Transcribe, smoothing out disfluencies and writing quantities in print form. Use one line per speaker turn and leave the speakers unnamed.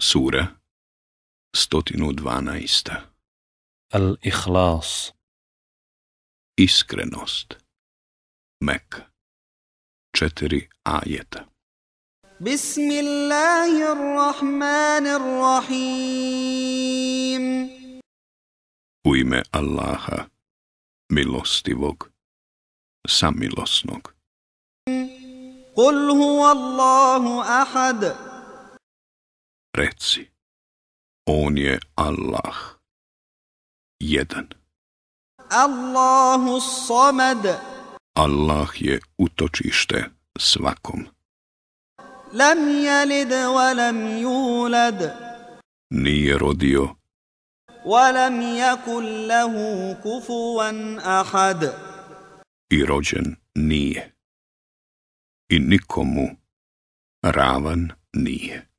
Sura 112.
Al-Ikhlas.
Iskrenost. Mek. 4 ajeta.
Bismillahirrahmanirrahim.
U ime Allaha, milostivog, samilosnog.
Qul huvallahu ahad.
Reci, on je Allah, jedan.
Allahu samad.
Allah je utočište svakom.
Lam yalid wa lam yulad.
Nije rodio
Wa lam yakul lahu kufuwan ahad.
i rođen nije. I nikomu ravan nije.